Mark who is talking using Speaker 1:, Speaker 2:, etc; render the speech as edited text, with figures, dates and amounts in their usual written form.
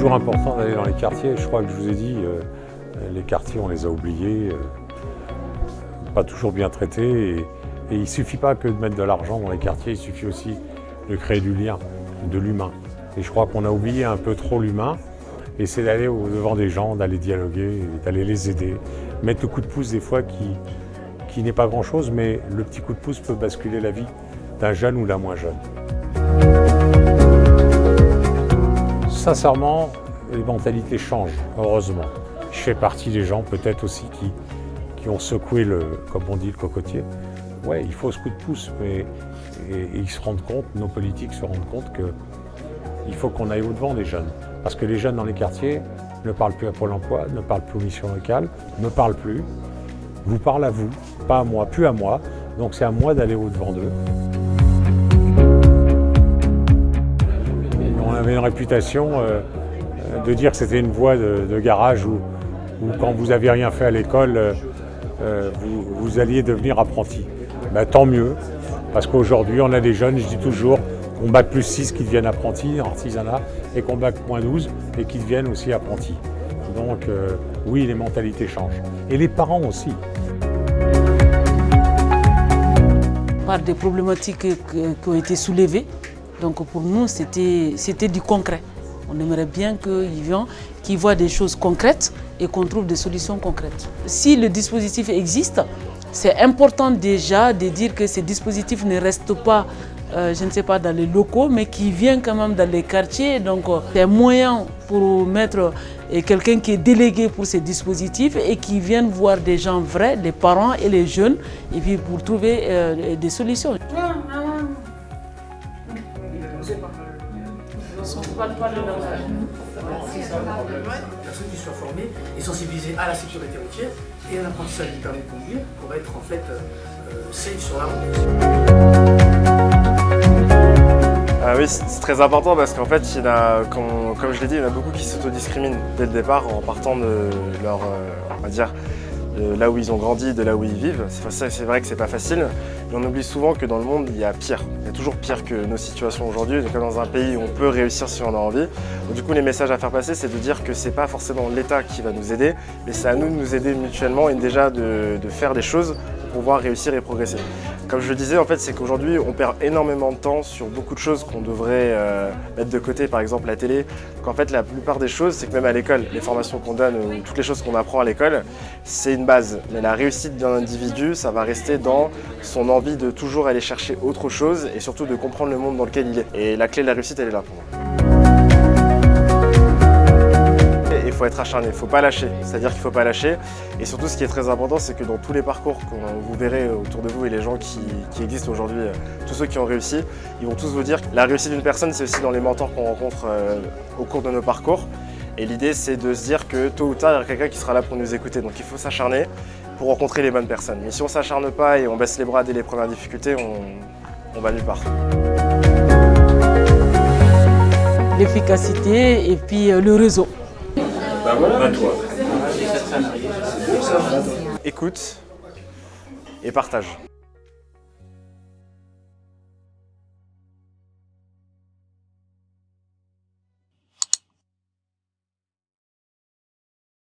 Speaker 1: toujours important d'aller dans les quartiers. Je crois que je vous ai dit, les quartiers, on les a oubliés, pas toujours bien traités. Et il ne suffit pas que de mettre de l'argent dans les quartiers, il suffit aussi de créer du lien, de l'humain. Et je crois qu'on a oublié un peu trop l'humain. Et c'est d'aller au-devant des gens, d'aller dialoguer, d'aller les aider. Mettre le coup de pouce des fois qui n'est pas grand-chose, mais le petit coup de pouce peut basculer la vie d'un jeune ou d'un moins jeune. Sincèrement, les mentalités changent, heureusement. Je fais partie des gens peut-être aussi qui ont secoué, comme on dit, le cocotier. Ouais, il faut ce coup de pouce, mais ils se rendent compte, nos politiques se rendent compte qu'il faut qu'on aille au-devant des jeunes. Parce que les jeunes dans les quartiers ne parlent plus à Pôle emploi, ne parlent plus aux missions locales, ne parlent plus. Vous parlent à vous, pas à moi, plus à moi. Donc c'est à moi d'aller au-devant d'eux. On avait une réputation de dire que c'était une voie de garage où quand vous n'aviez rien fait à l'école, vous alliez devenir apprenti. Ben, tant mieux, parce qu'aujourd'hui on a des jeunes, je dis toujours, qu'on bac plus 6 qui deviennent apprentis en artisanat et qu'on bac moins 12 et qui deviennent aussi apprentis. Donc oui, les mentalités changent. Et les parents aussi.
Speaker 2: Par des problématiques qui ont été soulevées, donc pour nous c'était du concret. On aimerait bien qu'ils voient des choses concrètes et qu'on trouve des solutions concrètes. Si le dispositif existe, c'est important déjà de dire que ces dispositifs ne restent pas, je ne sais pas, dans les locaux, mais qui viennent quand même dans les quartiers. Donc c'est un moyen pour mettre quelqu'un qui est délégué pour ces dispositifs et qui viennent voir des gens vrais, les parents et les jeunes, et puis pour trouver des solutions.
Speaker 3: Personnes qui soient formées et sensibilisées à la sécurité routière et à l'apprentissage du permis de conduire pour être en fait safe sur la route.
Speaker 4: Oui, c'est très important parce qu'en fait, comme je l'ai dit, il y en a beaucoup qui s'autodiscriminent dès le départ en partant de leur, on va dire, de là où ils ont grandi, de là où ils vivent. C'est vrai que c'est pas facile, mais on oublie souvent que dans le monde, il y a pire. Il y a toujours pire que nos situations aujourd'hui, donc dans un pays où on peut réussir si on a envie. Donc, du coup, les messages à faire passer, c'est de dire que c'est pas forcément l'État qui va nous aider, mais c'est à nous de nous aider mutuellement et déjà de faire des choses pour pouvoir réussir et progresser. Comme je le disais, en fait, c'est qu'aujourd'hui, on perd énormément de temps sur beaucoup de choses qu'on devrait mettre de côté, par exemple la télé. Donc en fait, la plupart des choses, c'est que même à l'école, les formations qu'on donne ou toutes les choses qu'on apprend à l'école, c'est une base. Mais la réussite d'un individu, ça va rester dans son envie de toujours aller chercher autre chose et surtout de comprendre le monde dans lequel il est. Et la clé de la réussite, elle est là pour moi. Il faut être acharné, il ne faut pas lâcher, c'est-à-dire qu'il ne faut pas lâcher. Et surtout, ce qui est très important, c'est que dans tous les parcours que vous verrez autour de vous et les gens qui existent aujourd'hui, tous ceux qui ont réussi, ils vont tous vous dire que la réussite d'une personne, c'est aussi dans les mentors qu'on rencontre au cours de nos parcours. Et l'idée, c'est de se dire que tôt ou tard, il y aura quelqu'un qui sera là pour nous écouter. Donc il faut s'acharner pour rencontrer les bonnes personnes. Mais si on ne s'acharne pas et on baisse les bras dès les premières difficultés, on va nulle part.
Speaker 2: L'efficacité et puis le réseau.
Speaker 4: Écoute et partage.